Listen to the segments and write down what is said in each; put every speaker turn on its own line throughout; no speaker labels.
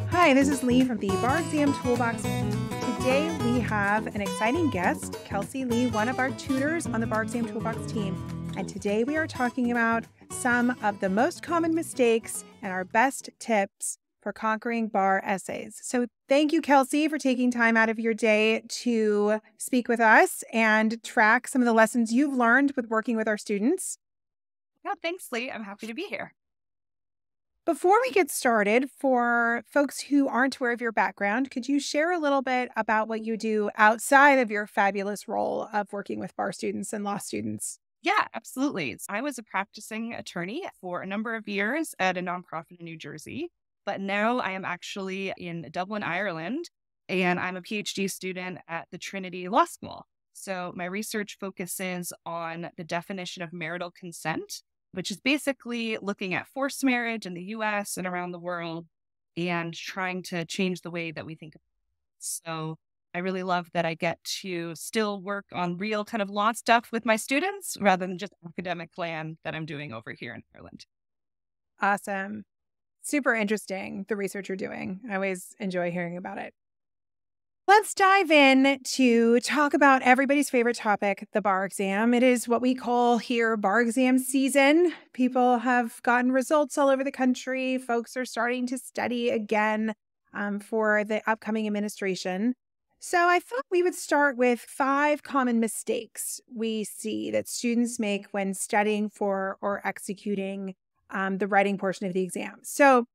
Hi, this is Lee from the Bar Exam Toolbox. Today we have an exciting guest, Kelsey Lee, one of our tutors on the Bar Exam Toolbox team. And today we are talking about some of the most common mistakes and our best tips for conquering bar essays. So thank you, Kelsey, for taking time out of your day to speak with us and track some of the lessons you've learned with working with our students.
Yeah, thanks, Lee. I'm happy to be here.
Before we get started, for folks who aren't aware of your background, could you share a little bit about what you do outside of your fabulous role of working with bar students and law students?
Yeah, absolutely. I was a practicing attorney for a number of years at a nonprofit in New Jersey, but now I am actually in Dublin, Ireland, and I'm a PhD student at the Trinity Law School. So my research focuses on the definition of marital consent, which is basically looking at forced marriage in the US and around the world and trying to change the way that we think of it. So I really love that I get to still work on real kind of law stuff with my students rather than just academic land that I'm doing over here in Ireland.
Awesome. Super interesting, the research you're doing. I always enjoy hearing about it. Let's dive in to talk about everybody's favorite topic, the bar exam. It is what we call here bar exam season. People have gotten results all over the country. Folks are starting to study again for the upcoming administration. So I thought we would start with 5 common mistakes we see that students make when studying for or executing the writing portion of the exam. So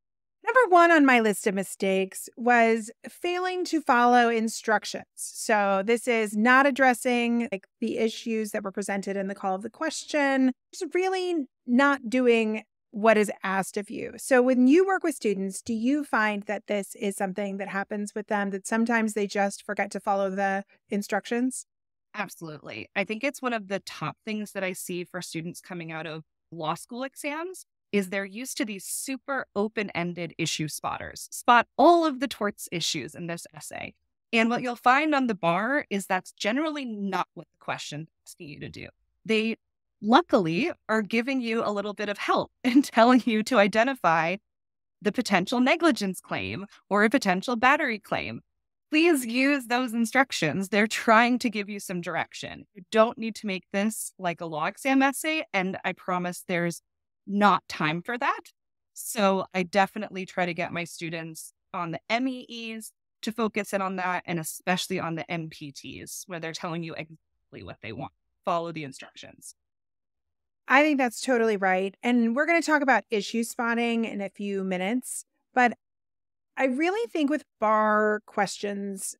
number 1 on my list of mistakes was failing to follow instructions. So this is not addressing the issues that were presented in the call of the question, just really not doing what is asked of you. So when you work with students, do you find that this is something that happens with them, that sometimes they just forget to follow the instructions?
Absolutely. I think it's one of the top things that I see for students coming out of law school exams is they're used to these super open-ended issue spotters. Spot all of the torts issues in this essay. And what you'll find on the bar is that's generally not what the question is asking you to do. They luckily are giving you a little bit of help and telling you to identify the potential negligence claim or a potential battery claim. Please use those instructions. They're trying to give you some direction. You don't need to make this like a law exam essay, and I promise there's not time for that. So I definitely try to get my students on the MEEs to focus in on that, and especially on the MPTs, where they're telling you exactly what they want. Follow the instructions.
I think that's totally right. And we're going to talk about issue spotting in a few minutes. But I really think with bar questions,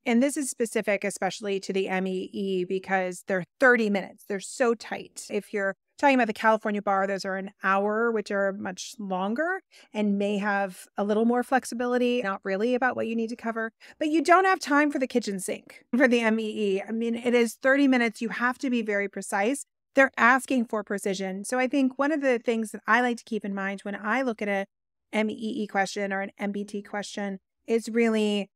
and this is specific especially to the MEE because they're 30 minutes. They're so tight. If you're talking about the California bar, those are an hour, which are much longer and may have a little more flexibility, not really about what you need to cover. But you don't have time for the kitchen sink for the MEE. I mean, it is 30 minutes. You have to be very precise. They're asking for precision. So I think one of the things that I like to keep in mind when I look at a MEE question or an MBT question is really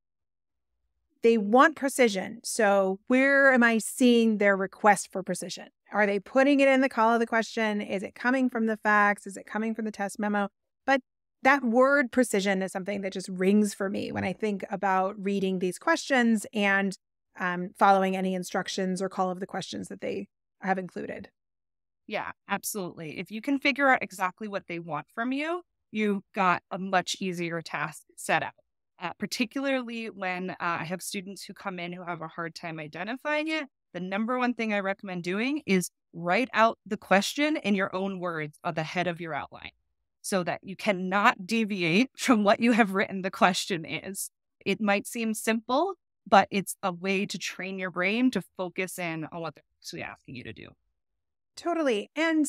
they want precision. So where am I seeing their request for precision? Are they putting it in the call of the question? Is it coming from the facts? Is it coming from the test memo? But that word precision is something that just rings for me when I think about reading these questions and following any instructions or call of the questions that they have included.
Yeah, absolutely. If you can figure out exactly what they want from you, you've got a much easier task set out. Particularly when I have students who come in who have a hard time identifying it, the number one thing I recommend doing is write out the question in your own words at the head of your outline so that you cannot deviate from what you have written the question is. It might seem simple, but it's a way to train your brain to focus in on what they're actually asking you to do.
Totally. And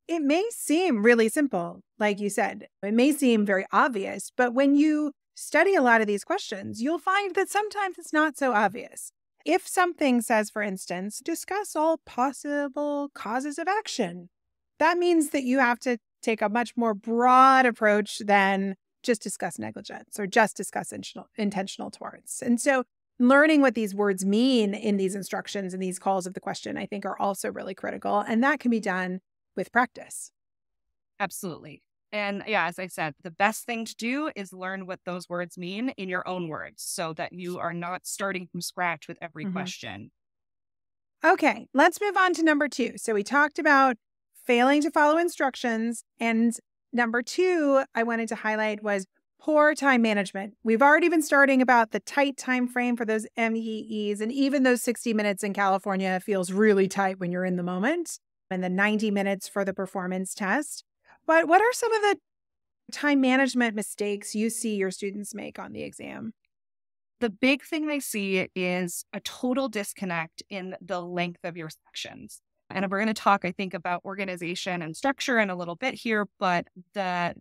it may seem really simple, like you said. It may seem very obvious, but when you study a lot of these questions, you'll find that sometimes it's not so obvious. If something says, for instance, discuss all possible causes of action, that means that you have to take a much more broad approach than just discuss negligence or just discuss intentional torts. And so learning what these words mean in these instructions and these calls of the question, I think are also really critical. And that can be done with practice.
Absolutely. And yeah, as I said, the best thing to do is learn what those words mean in your own words so that you are not starting from scratch with every
Mhm.
question.
Okay, let's move on to number 2. So we talked about failing to follow instructions. And number 2, I wanted to highlight was poor time management. We've already been starting about the tight time frame for those MEEs. And even those 60 minutes in California feels really tight when you're in the moment, and the 90 minutes for the performance test. But what are some of the time management mistakes you see your students make on the exam?
The big thing I see is a total disconnect in the length of your sections. And we're going to talk, I think, about organization and structure in a little bit here, but a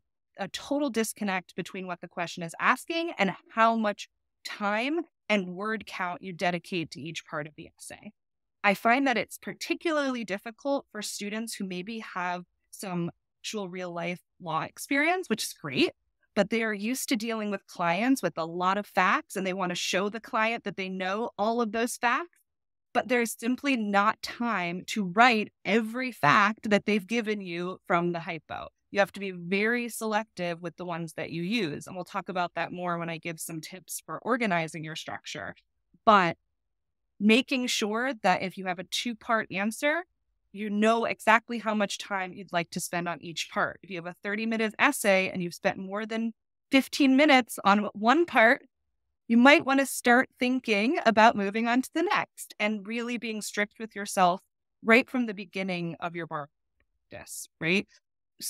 total disconnect between what the question is asking and how much time and word count you dedicate to each part of the essay. I find that it's particularly difficult for students who maybe have some actual real life law experience, which is great, but they are used to dealing with clients with a lot of facts and they want to show the client that they know all of those facts, but there's simply not time to write every fact that they've given you from the hypo. You have to be very selective with the ones that you use. And we'll talk about that more when I give some tips for organizing your structure. But making sure that if you have a 2-part answer, you know exactly how much time you'd like to spend on each part. If you have a 30-minute essay and you've spent more than 15 minutes on one part, you might want to start thinking about moving on to the next and really being strict with yourself right from the beginning of your bar practice, right?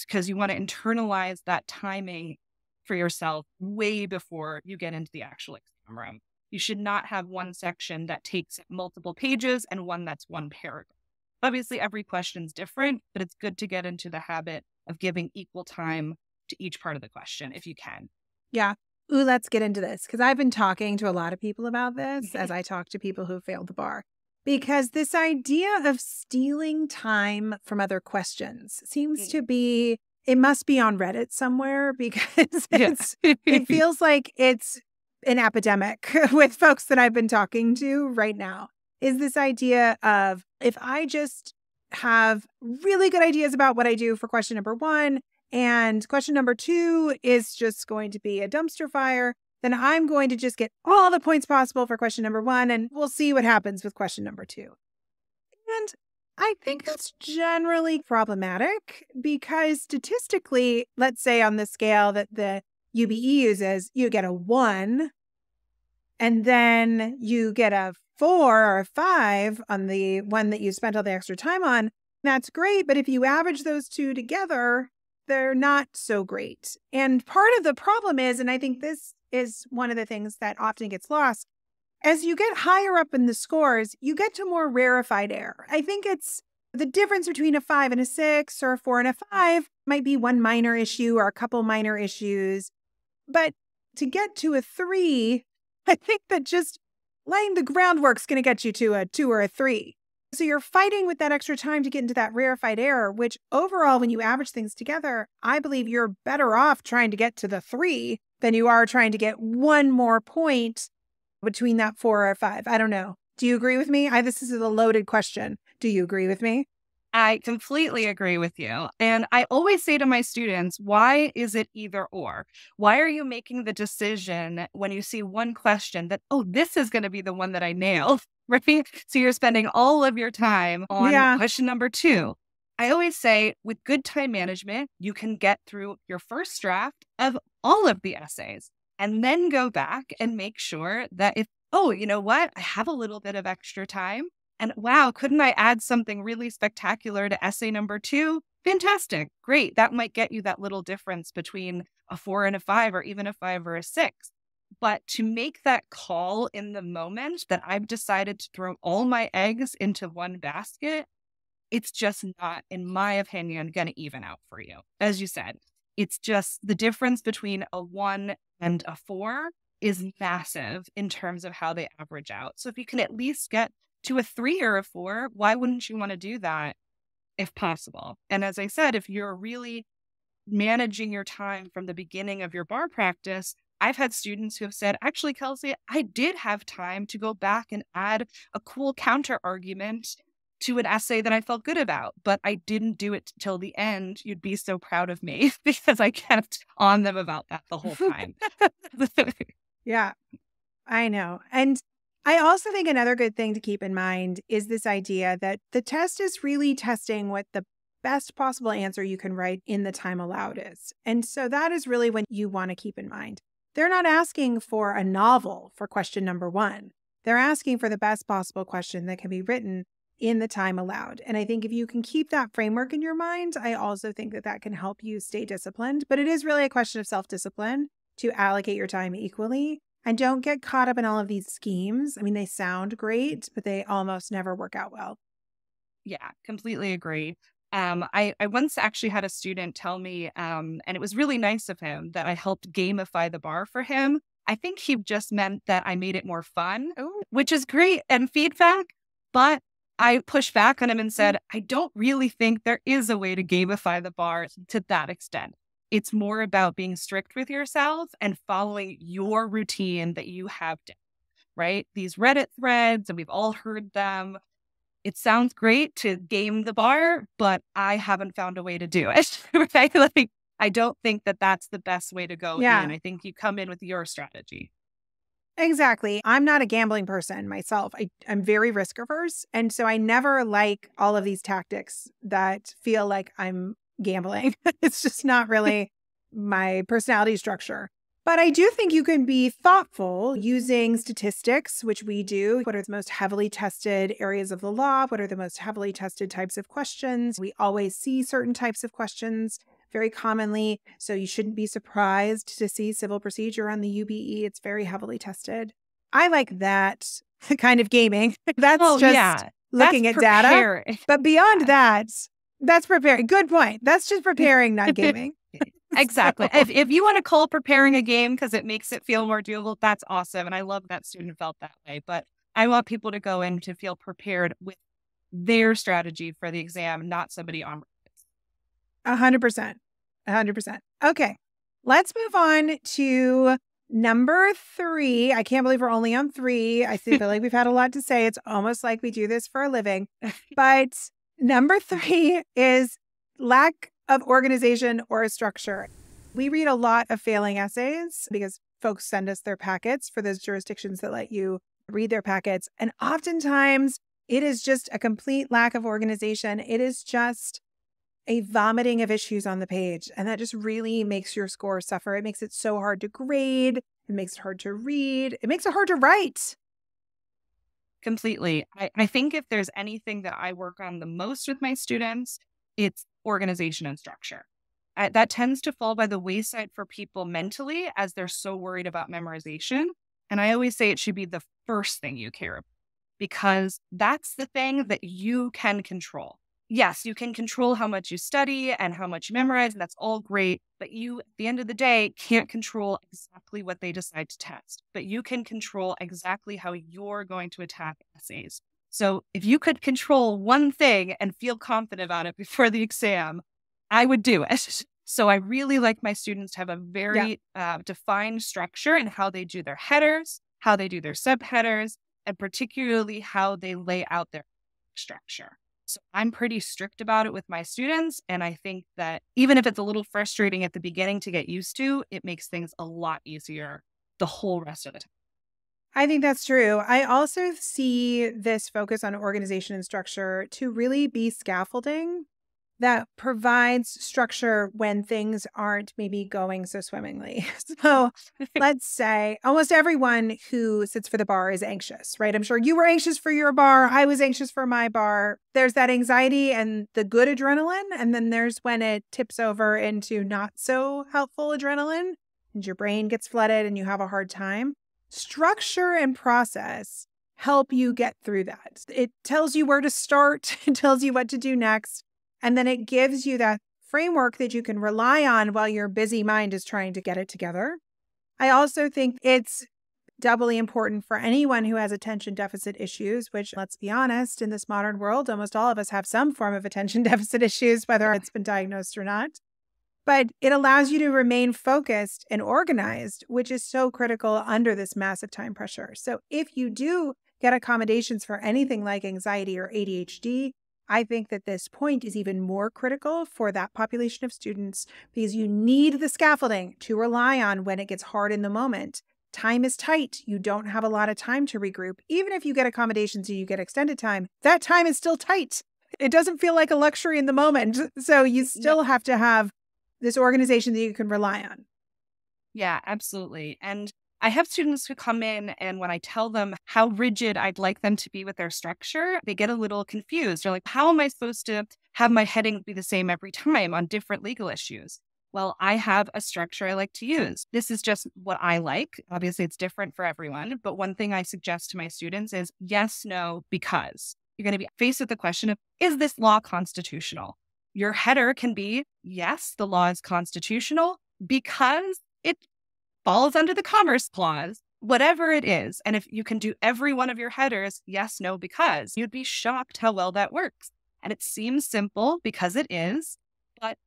Because you want to internalize that timing for yourself way before you get into the actual exam room. You should not have one section that takes multiple pages and one that's one paragraph. Obviously, every question's different, but it's good to get into the habit of giving equal time to each part of the question if you can.
Yeah. Ooh, let's get into this because I've been talking to a lot of people about this as I talk to people who failed the bar. Because this idea of stealing time from other questions seems to be, it must be on Reddit somewhere because it feels like it's an epidemic with folks that I've been talking to right now. Is this idea of if I just have really good ideas about what I do for question number 1, and question number 2 is just going to be a dumpster fire, then I'm going to just get all the points possible for question number 1, and we'll see what happens with question number 2. And I think that's generally problematic because statistically, let's say on the scale that the UBE uses, you get a 1, and then you get a 4 or a 5 on the one that you spent all the extra time on. That's great, but if you average those two together, they're not so great. And part of the problem is, and I think this is one of the things that often gets lost, as you get higher up in the scores, you get to more rarefied error. I think it's the difference between a 5 and a 6 or a 4 and a 5 might be one minor issue or a couple minor issues. But to get to a 3, I think that just laying the groundwork is going to get you to a 2 or a 3. So you're fighting with that extra time to get into that rarefied error, which overall, when you average things together, I believe you're better off trying to get to the 3 than you are trying to get one more point between that 4 or 5. I don't know. Do you agree with me? This is a loaded question. Do you agree with me?
I completely agree with you. And I always say to my students, why is it either or? Why are you making the decision when you see one question that, oh, this is going to be the one that I nailed, right? So you're spending all of your time on question number 2. I always say with good time management, you can get through your first draft of all of the essays and then go back and make sure that if, oh, you know what? I have a little bit of extra time. And wow, couldn't I add something really spectacular to essay number 2? Fantastic. Great. That might get you that little difference between a 4 and a 5 or even a 5 or a 6. But to make that call in the moment that I've decided to throw all my eggs into one basket, it's just not, in my opinion, going to even out for you. As you said, it's just the difference between a 1 and a 4 is massive in terms of how they average out. So if you can at least get to a 3 or a 4, why wouldn't you want to do that if possible? And as I said, if you're really managing your time from the beginning of your bar practice, I've had students who have said, actually, Kelsey, I did have time to go back and add a cool counter argument to an essay that I felt good about, but I didn't do it till the end. You'd be so proud of me because I kept on them about that the whole time.
Yeah, I know. And I also think another good thing to keep in mind is this idea that the test is really testing what the best possible answer you can write in the time allowed is. And so that is really what you want to keep in mind. They're not asking for a novel for question number 1. They're asking for the best possible question that can be written in the time allowed. And I think if you can keep that framework in your mind, I also think that that can help you stay disciplined. But it is really a question of self-discipline to allocate your time equally. And don't get caught up in all of these schemes. I mean, they sound great, but they almost never work out well.
Yeah, completely agree. I once actually had a student tell me, and it was really nice of him, that I helped gamify the bar for him. I think he just meant that I made it more fun, which is great and feedback. But I pushed back on him and said, I don't really think there is a way to gamify the bar to that extent. It's more about being strict with yourself and following your routine that you have down, right? These Reddit threads, and we've all heard them. It sounds great to game the bar, but I haven't found a way to do it, right? Like, I don't think that that's the best way to go in. I think you come in with your strategy.
Exactly. I'm not a gambling person myself. I'm very risk averse. And so I never like all of these tactics that feel like I'm gambling. It's just not really my personality structure. But I do think you can be thoughtful using statistics, which we do. What are the most heavily tested areas of the law? What are the most heavily tested types of questions? We always see certain types of questions very commonly. So you shouldn't be surprised to see civil procedure on the UBE. It's very heavily tested. I like that kind of gaming. That's looking at data. But beyond that, that's preparing. Good point. That's just preparing, not gaming.
Exactly. If you want to call preparing a game because it makes it feel more doable, that's awesome. And I love that student felt that way. But I want people to go in to feel prepared with their strategy for the exam, not somebody on.
100%. 100%. Okay. Let's move on to number 3. I can't believe we're only on 3. I feel like we've had a lot to say. It's almost like we do this for a living. But number 3 is lack of organization or structure. We read a lot of failing essays because folks send us their packets for those jurisdictions that let you read their packets. And oftentimes it is just a complete lack of organization. It is just a vomiting of issues on the page. And that just really makes your score suffer. It makes it so hard to grade. It makes it hard to read. It makes it hard to write.
Completely. I think if there's anything that I work on the most with my students, it's organization and structure. That tends to fall by the wayside for people mentally as they're so worried about memorization. And I always say it should be the first thing you care about because that's the thing that you can control. Yes, you can control how much you study and how much you memorize, and that's all great. But you, at the end of the day, can't control exactly what they decide to test. But you can control exactly how you're going to attack essays. So if you could control one thing and feel confident about it before the exam, I would do it. So I really like my students to have a very defined structure in how they do their headers, how they do their subheaders, and particularly how they lay out their structure. So I'm pretty strict about it with my students. And I think that even if it's a little frustrating at the beginning to get used to, it makes things a lot easier the whole rest of the time.
I think that's true. I also see this focus on organization and structure to really be scaffolding that provides structure when things aren't maybe going so swimmingly. So let's say almost everyone who sits for the bar is anxious, right? I'm sure you were anxious for your bar. I was anxious for my bar. There's that anxiety and the good adrenaline. And then there's when it tips over into not so helpful adrenaline and your brain gets flooded and you have a hard time. Structure and process help you get through that. It tells you where to start. It tells you what to do next. And then it gives you that framework that you can rely on while your busy mind is trying to get it together. I also think it's doubly important for anyone who has attention deficit issues, which, let's be honest, in this modern world, almost all of us have some form of attention deficit issues, whether it's been diagnosed or not. But it allows you to remain focused and organized, which is so critical under this massive time pressure. So if you do get accommodations for anything like anxiety or ADHD, I think that this point is even more critical for that population of students because you need the scaffolding to rely on when it gets hard in the moment. Time is tight. You don't have a lot of time to regroup. Even if you get accommodations and you get extended time, that time is still tight. It doesn't feel like a luxury in the moment. So you still have to have this organization that you can rely on.
Yeah, absolutely. And I have students who come in, and when I tell them how rigid I'd like them to be with their structure, they get a little confused. They're like, how am I supposed to have my heading be the same every time on different legal issues? Well, I have a structure I like to use. This is just what I like. Obviously, it's different for everyone. But one thing I suggest to my students is yes, no, because. You're going to be faced with the question of, is this law constitutional? Your header can be, yes, the law is constitutional because it falls under the Commerce Clause, whatever it is. And if you can do every one of your headers, yes, no, because, you'd be shocked how well that works. And it seems simple because it is, but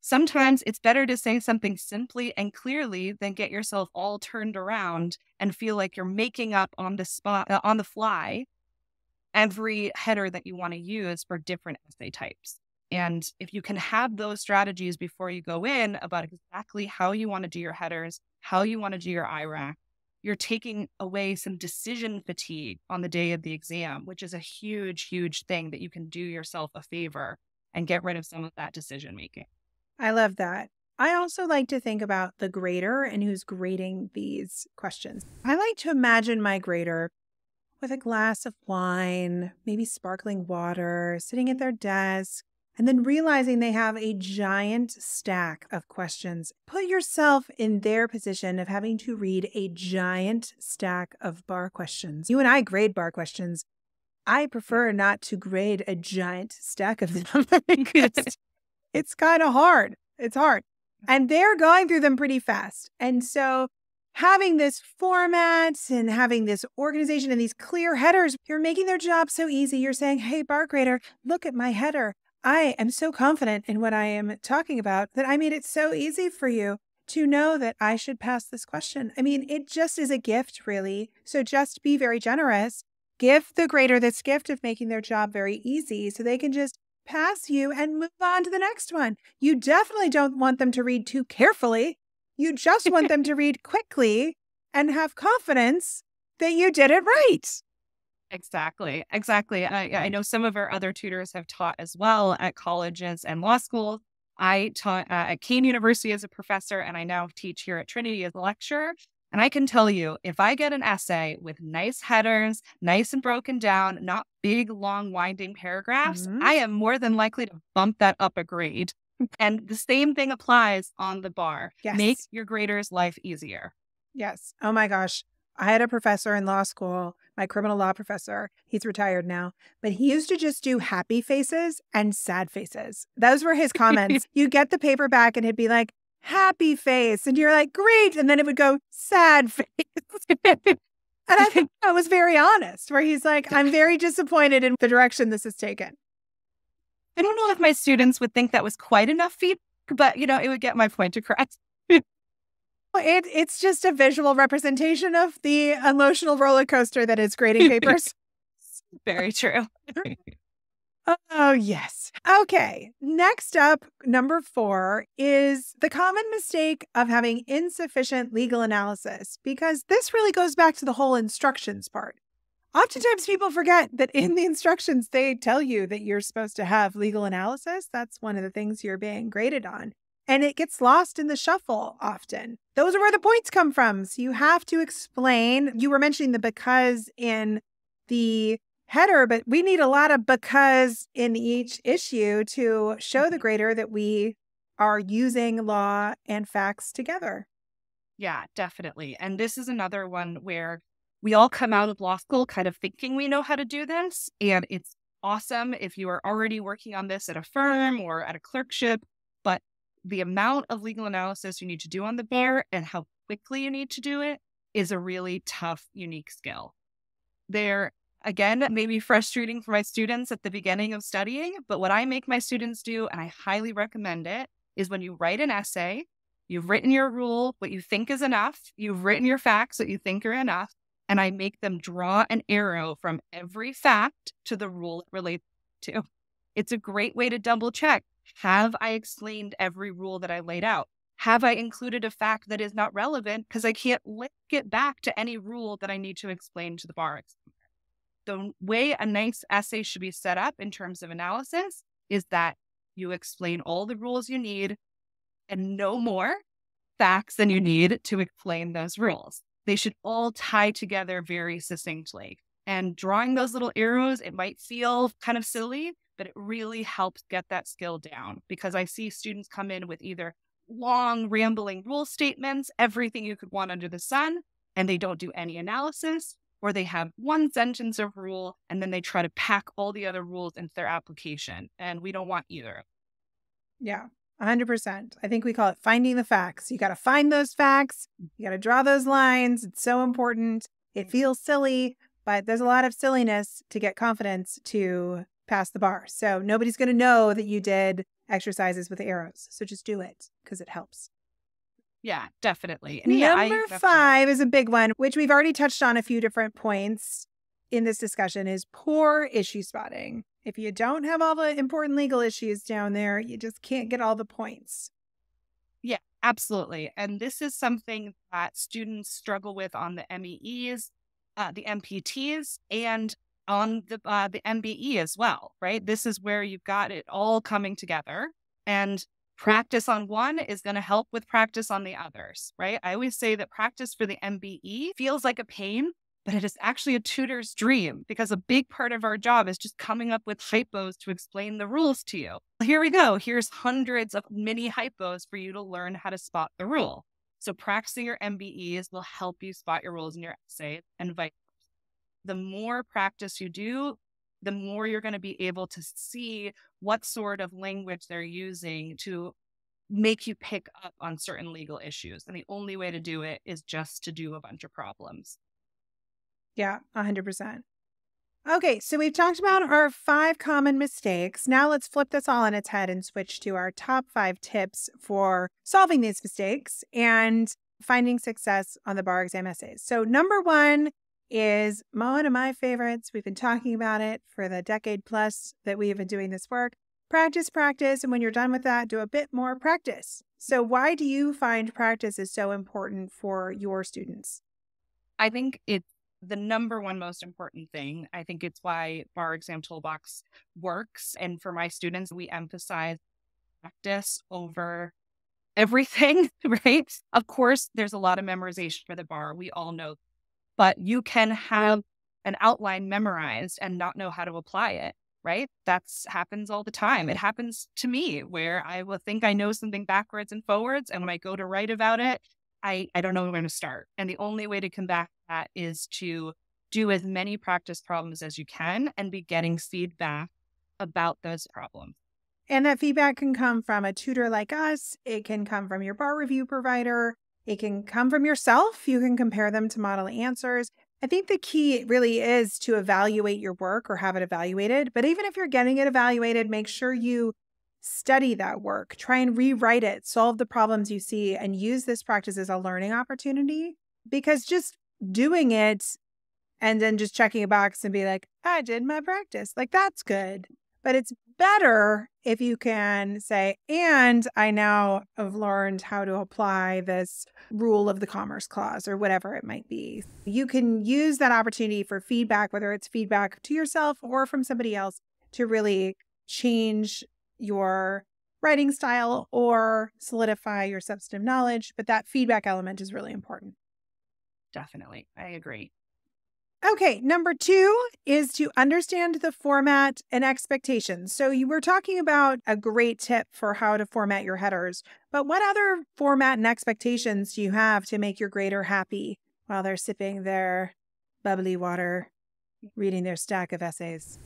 sometimes it's better to say something simply and clearly than get yourself all turned around and feel like you're making up on the spot, on the fly, every header that you want to use for different essay types. And if you can have those strategies before you go in about exactly how you want to do your headers, how you want to do your IRAC, you're taking away some decision fatigue on the day of the exam, which is a huge, huge thing that you can do yourself a favor and get rid of some of that decision making.
I love that. I also like to think about the grader and who's grading these questions. I like to imagine my grader with a glass of wine, maybe sparkling water, sitting at their desk, and then realizing they have a giant stack of questions. Put yourself in their position of having to read a giant stack of bar questions. You and I grade bar questions. I prefer not to grade a giant stack of them because it's kind of hard. It's hard. And they're going through them pretty fast. And so having this format and having this organization and these clear headers, you're making their job so easy. You're saying, hey, bar grader, look at my header. I am so confident in what I am talking about that I made it so easy for you to know that I should pass this question. I mean, it just is a gift, really. So just be very generous. Give the grader this gift of making their job very easy so they can just pass you and move on to the next one. You definitely don't want them to read too carefully. You just want them to read quickly and have confidence that you did it right.
Exactly. I know some of our other tutors have taught as well at colleges and law schools. I taught at Kean University as a professor, and I now teach here at Trinity as a lecturer. And I can tell you, if I get an essay with nice headers, nice and broken down, not big, long, winding paragraphs, I am more than likely to bump that up a grade. And the same thing applies on the bar.
Yes.
Make your grader's life easier.
Yes. Oh my gosh. I had a professor in law school, my criminal law professor. He's retired now, but he used to just do happy faces and sad faces. Those were his comments. You get the paper back and he'd be like, happy face. And you're like, great. And then it would go sad face. And I think that was very honest, where he's like, I'm very disappointed in the direction this has taken.
I don't know if my students would think that was quite enough feedback, but, it would get my point across.
It's just a visual representation of the emotional roller coaster that is grading papers.
Very true.
Oh, yes. Okay. Next up, number 4 is the common mistake of having insufficient legal analysis, because this really goes back to the whole instructions part. Oftentimes people forget that in the instructions, they tell you that you're supposed to have legal analysis. That's one of the things you're being graded on. And it gets lost in the shuffle often. Those are where the points come from. So you have to explain. You were mentioning the because in the header, but we need a lot of because in each issue to show the grader that we are using law and facts together.
Yeah, definitely. And this is another one where we all come out of law school kind of thinking we know how to do this. And it's awesome if you are already working on this at a firm or at a clerkship. But the amount of legal analysis you need to do on the bar and how quickly you need to do it is a really tough, unique skill. They're, again, maybe frustrating for my students at the beginning of studying, but what I make my students do, and I highly recommend it, is when you write an essay, you've written your rule, what you think is enough, you've written your facts, what you think are enough, and I make them draw an arrow from every fact to the rule it relates to. It's a great way to double check. Have I explained every rule that I laid out? Have I included a fact that is not relevant because I can't link it back to any rule that I need to explain to the bar exam? The way a nice essay should be set up in terms of analysis is that you explain all the rules you need and no more facts than you need to explain those rules. They should all tie together very succinctly. And drawing those little arrows, it might feel kind of silly, but it really helps get that skill down, because I see students come in with either long, rambling rule statements, everything you could want under the sun, and they don't do any analysis, or they have one sentence of rule and then they try to pack all the other rules into their application. And we don't want either.
Yeah, 100%. I think we call it finding the facts. You got to find those facts. You got to draw those lines. It's so important. It feels silly, but there's a lot of silliness to get confidence to pass the bar. So nobody's going to know that you did exercises with arrows. So just do it because it helps.
Yeah, definitely. And yeah,
Number 5 is a big one, which we've already touched on a few different points in this discussion, is poor issue spotting. If you don't have all the important legal issues down there, you just can't get all the points.
Yeah, absolutely. And this is something that students struggle with on the MEEs, the MPTs, and on the MBE as well, right? This is where you've got it all coming together, and practice on one is going to help with practice on the others, right? I always say that practice for the MBE feels like a pain, but it is actually a tutor's dream, because a big part of our job is just coming up with hypos to explain the rules to you. Here we go. Here's hundreds of mini hypos for you to learn how to spot the rule. So practicing your MBEs will help you spot your rules in your essay, and vice versa. The more practice you do, the more you're going to be able to see what sort of language they're using to make you pick up on certain legal issues. And the only way to do it is just to do a bunch of problems.
Yeah, 100%. Okay, so we've talked about our 5 common mistakes. Now let's flip this all on its head and switch to our top 5 tips for solving these mistakes and finding success on the bar exam essays. So number 1 is one of my favorites. We've been talking about it for the decade plus that we have been doing this work. Practice, practice. And when you're done with that, do a bit more practice. So why do you find practice is so important for your students?
I think it's the number one most important thing. I think it's why Bar Exam Toolbox works. And for my students, we emphasize practice over everything, right? Of course, there's a lot of memorization for the bar. We all know. But you can have an outline memorized and not know how to apply it, right? That's happens all the time. It happens to me where I will think I know something backwards and forwards, and when I go to write about it, I don't know where to start. And the only way to combat that is to do as many practice problems as you can and be getting feedback about those problems.
And that feedback can come from a tutor like us. It can come from your bar review provider. It can come from yourself. You can compare them to model answers. I think the key really is to evaluate your work or have it evaluated. But even if you're getting it evaluated, make sure you study that work, try and rewrite it, solve the problems you see, and use this practice as a learning opportunity. Because just doing it and then just checking a box and be like, I did my practice, like that's good. But it's better if you can say, and I now have learned how to apply this rule of the Commerce Clause or whatever it might be. You can use that opportunity for feedback, whether it's feedback to yourself or from somebody else, to really change your writing style or solidify your substantive knowledge. But that feedback element is really important.
Definitely. I agree.
Okay, number 2 is to understand the format and expectations. So you were talking about a great tip for how to format your headers, but what other format and expectations do you have to make your grader happy while they're sipping their bubbly water, reading their stack of essays?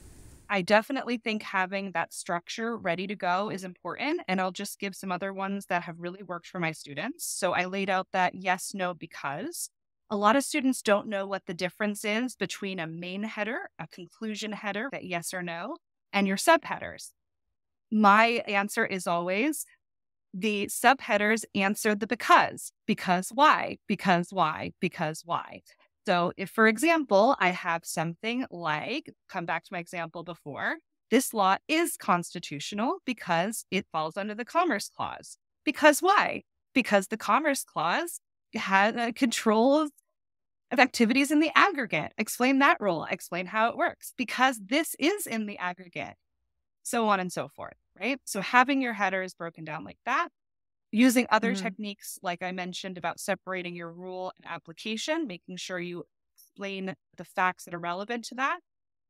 I definitely think having that structure ready to go is important. And I'll just give some other ones that have really worked for my students. So I laid out that yes, no, because. A lot of students don't know what the difference is between a main header, a conclusion header, that yes or no, and your subheaders. My answer is always the subheaders answer the because why, because why, because why. So if, for example, I have something like, come back to my example before, this law is constitutional because it falls under the Commerce Clause. Because why? Because the Commerce Clause has control of activities in the aggregate. Explain that rule. Explain how it works. Because this is in the aggregate. So on and so forth, right? So having your headers broken down like that, using other techniques, like I mentioned about separating your rule and application, making sure you explain the facts that are relevant to that.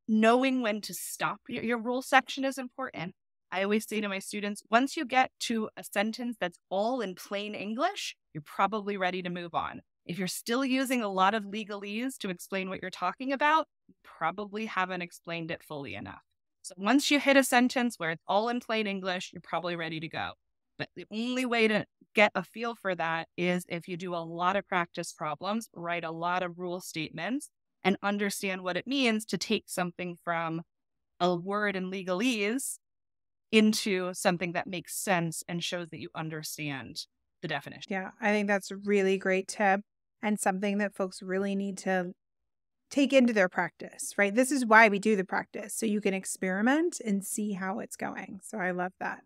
Knowing when to stop your rule section is important. I always say to my students, once you get to a sentence that's all in plain English, you're probably ready to move on. If you're still using a lot of legalese to explain what you're talking about, you probably haven't explained it fully enough. So once you hit a sentence where it's all in plain English, you're probably ready to go. But the only way to get a feel for that is if you do a lot of practice problems, write a lot of rule statements, and understand what it means to take something from a word in legalese into something that makes sense and shows that you understand the definition.
Yeah, I think that's a really great tip and something that folks really need to take into their practice, right? This is why we do the practice, so you can experiment and see how it's going. So I love that.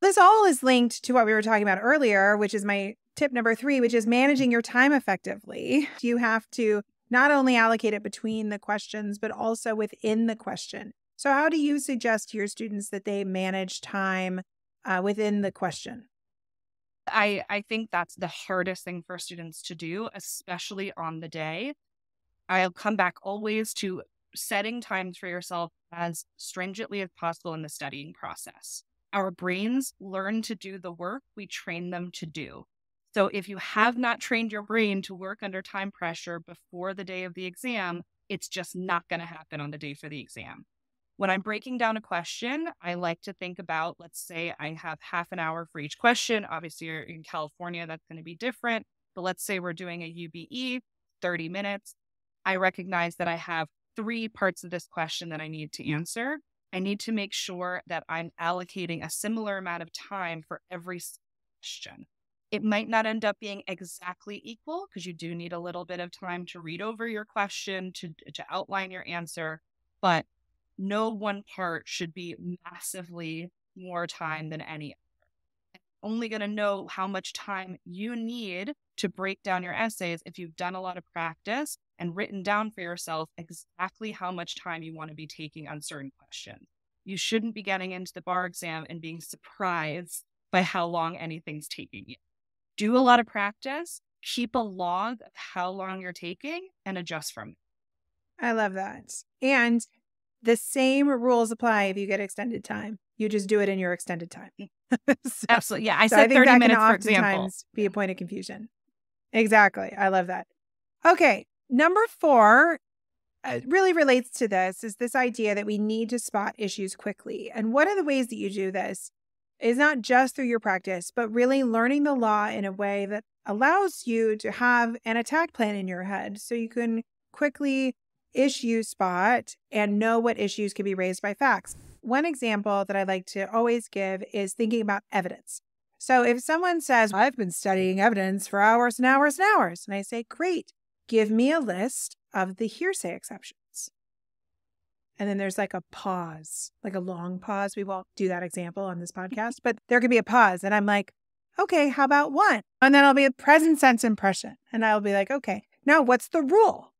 This all is linked to what we were talking about earlier, which is my tip number 3, which is managing your time effectively. You have to not only allocate it between the questions, but also within the question. So how do you suggest to your students that they manage time within the question?
I think that's the hardest thing for students to do, especially on the day. I'll come back always to setting times for yourself as stringently as possible in the studying process. Our brains learn to do the work we train them to do. So if you have not trained your brain to work under time pressure before the day of the exam, it's just not going to happen on the day for the exam. When I'm breaking down a question, I like to think about, let's say I have half an hour for each question. Obviously, you're in California, that's going to be different. But let's say we're doing a UBE, 30 minutes. I recognize that I have 3 parts of this question that I need to answer. I need to make sure that I'm allocating a similar amount of time for every question. It might not end up being exactly equal because you do need a little bit of time to read over your question, to outline your answer, but no one part should be massively more time than any other. Only going to know how much time you need to break down your essays if you've done a lot of practice and written down for yourself exactly how much time you want to be taking on certain questions. You shouldn't be getting into the bar exam and being surprised by how long anything's taking you. Do a lot of practice, keep a log of how long you're taking, and adjust from it.
I love that. And the same rules apply if you get extended time. You just do it in your extended time.
Absolutely. Yeah. I
So
said
I think
30
that
minutes,
can
for example.
oftentimes be a point of confusion. Exactly. I love that. Okay. Number 4 really relates to this, is this idea that we need to spot issues quickly. And one of the ways that you do this is not just through your practice, but really learning the law in a way that allows you to have an attack plan in your head so you can quickly issue spot and know what issues can be raised by facts. One example that I like to always give is thinking about evidence. So if someone says, I've been studying evidence for hours and hours and hours, and I say, great, give me a list of the hearsay exceptions. And then there's like a pause, like a long pause. We won't do that example on this podcast, but there could be a pause. And I'm like, okay, how about 1? And then I'll be a present sense impression. And I'll be like, okay, now what's the rule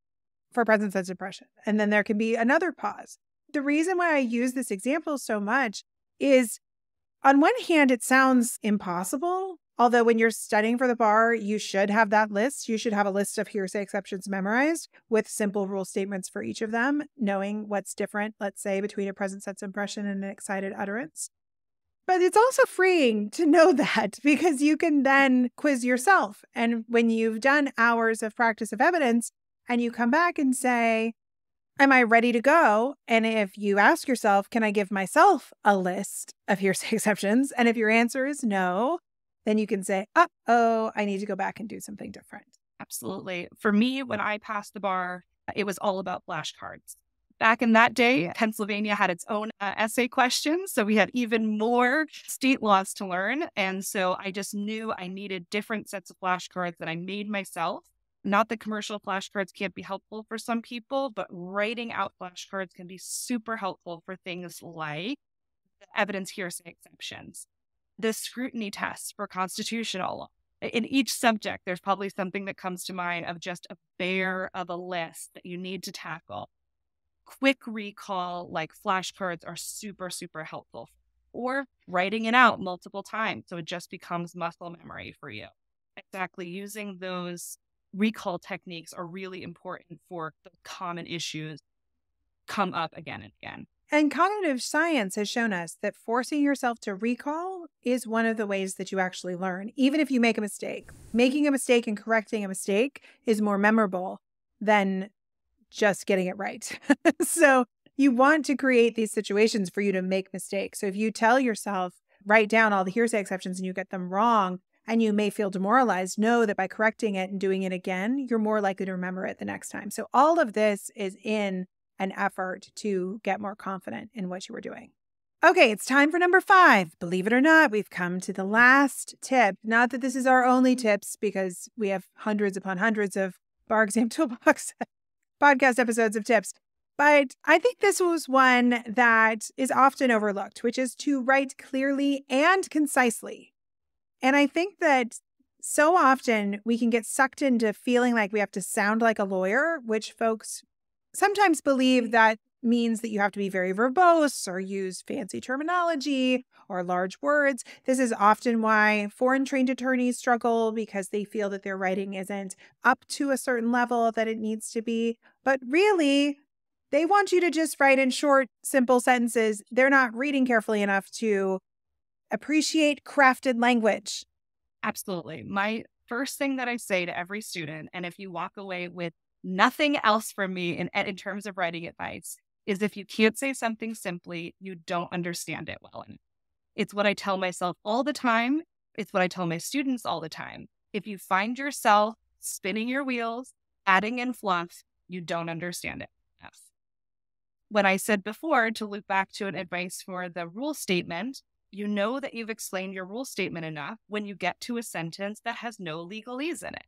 for present sense impression? And then there can be another pause. The reason why I use this example so much is, on one hand, it sounds impossible. Although when you're studying for the bar, you should have that list. You should have a list of hearsay exceptions memorized with simple rule statements for each of them, knowing what's different, let's say, between a present sense impression and an excited utterance. But it's also freeing to know that, because you can then quiz yourself. And when you've done hours of practice of evidence and you come back and say, am I ready to go? And if you ask yourself, can I give myself a list of hearsay exceptions? And if your answer is no, then you can say, uh-oh, I need to go back and do something different.
Absolutely. For me, when I passed the bar, it was all about flashcards. Back in that day, Pennsylvania had its own essay questions, so we had even more state laws to learn. And so I just knew I needed different sets of flashcards that I made myself. Not that commercial flashcards can't be helpful for some people, but writing out flashcards can be super helpful for things like the evidence hearsay exceptions, the scrutiny tests for constitutional law. In each subject, there's probably something that comes to mind of just a bear of a list that you need to tackle. Quick recall, like flashcards, are super, super helpful. Or writing it out multiple times so it just becomes muscle memory for you. Exactly. Using those recall techniques are really important for the common issues come up again and again.
And cognitive science has shown us that forcing yourself to recall is one of the ways that you actually learn, even if you make a mistake. Making a mistake and correcting a mistake is more memorable than just getting it right. So you want to create these situations for you to make mistakes. So if you tell yourself, write down all the hearsay exceptions and you get them wrong, and you may feel demoralized, know that by correcting it and doing it again, you're more likely to remember it the next time. So all of this is in an effort to get more confident in what you were doing. Okay, it's time for number 5. Believe it or not, we've come to the last tip. Not that this is our only tips, because we have hundreds upon hundreds of Bar Exam Toolbox podcast episodes of tips. But I think this was one that is often overlooked, which is to write clearly and concisely. And I think that so often we can get sucked into feeling like we have to sound like a lawyer, which folks sometimes believe that means that you have to be very verbose or use fancy terminology or large words. This is often why foreign trained attorneys struggle, because they feel that their writing isn't up to a certain level that it needs to be. But really, they want you to just write in short, simple sentences. They're not reading carefully enough to appreciate crafted language.
Absolutely. My first thing that I say to every student, and if you walk away with nothing else from me in terms of writing advice, is if you can't say something simply, you don't understand it well enough. It's what I tell myself all the time. It's what I tell my students all the time. If you find yourself spinning your wheels, adding in fluff, you don't understand it enough. When I said before to loop back to an advice for the rule statement, you know that you've explained your rule statement enough when you get to a sentence that has no legalese in it.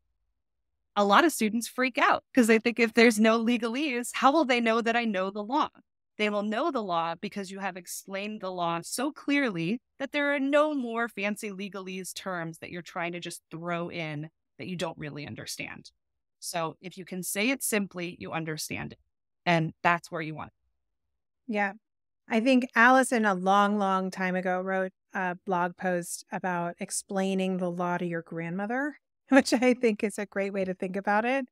A lot of students freak out because they think if there's no legalese, how will they know that I know the law? They will know the law because you have explained the law so clearly that there are no more fancy legalese terms that you're trying to just throw in that you don't really understand. So if you can say it simply, you understand it. And that's where you want it.
Yeah. I think Allison a long, long time ago wrote a blog post about explaining the law to your grandmother, which I think is a great way to think about it.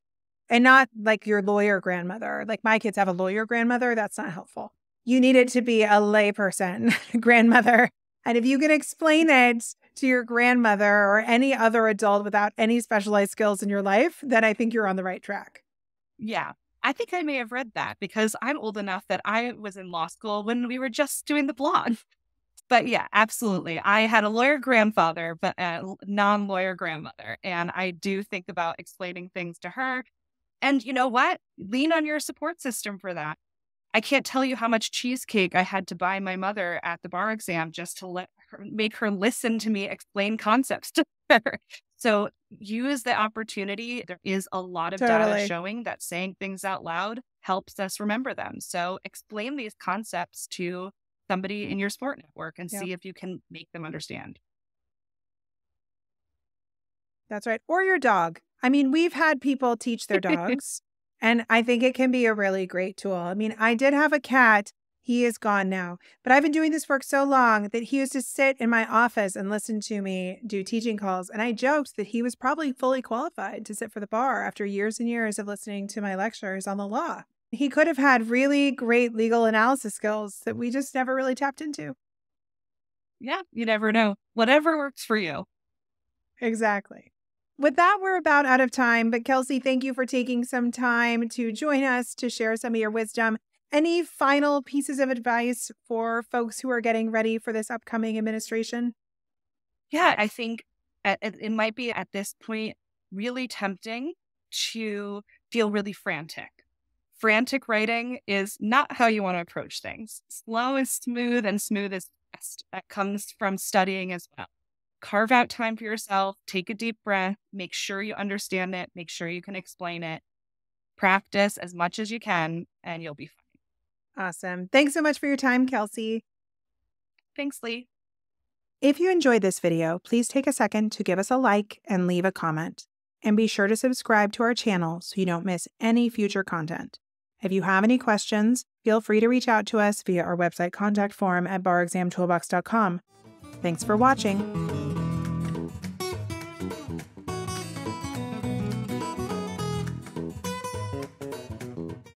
And not like your lawyer grandmother. Like my kids have a lawyer grandmother. That's not helpful. You need it to be a layperson grandmother. And if you can explain it to your grandmother or any other adult without any specialized skills in your life, then I think you're on the right track.
Yeah. I think I may have read that because I'm old enough that I was in law school when we were just doing the blog. But yeah, absolutely. I had a lawyer grandfather, but a non-lawyer grandmother. And I do think about explaining things to her. And you know what? Lean on your support system for that. I can't tell you how much cheesecake I had to buy my mother at the bar exam just to make her listen to me explain concepts to her. So use the opportunity. There is a lot of data showing that saying things out loud helps us remember them. So explain these concepts to somebody in your support network and see if you can make them understand.
That's right. Or your dog. I mean, we've had people teach their dogs, and I think it can be a really great tool. I mean, I did have a cat. He is gone now, but I've been doing this work so long that he used to sit in my office and listen to me do teaching calls. And I joked that he was probably fully qualified to sit for the bar after years and years of listening to my lectures on the law. He could have had really great legal analysis skills that we just never really tapped into.
Yeah, you never know. Whatever works for you.
Exactly. With that, we're about out of time. But Kelsey, thank you for taking some time to join us to share some of your wisdom. Any final pieces of advice for folks who are getting ready for this upcoming administration?
Yeah, I think it might be at this point really tempting to feel really frantic. Frantic writing is not how you want to approach things. Slow is smooth and smooth is fast. That comes from studying as well. carve out time for yourself, take a deep breath, make sure you understand it, make sure you can explain it, practice as much as you can, and you'll be fine.
Awesome. Thanks so much for your time, Kelsey.
Thanks, Lee.
If you enjoyed this video, please take a second to give us a like and leave a comment. And be sure to subscribe to our channel so you don't miss any future content. If you have any questions, feel free to reach out to us via our website contact form at barexamtoolbox.com. Thanks for watching.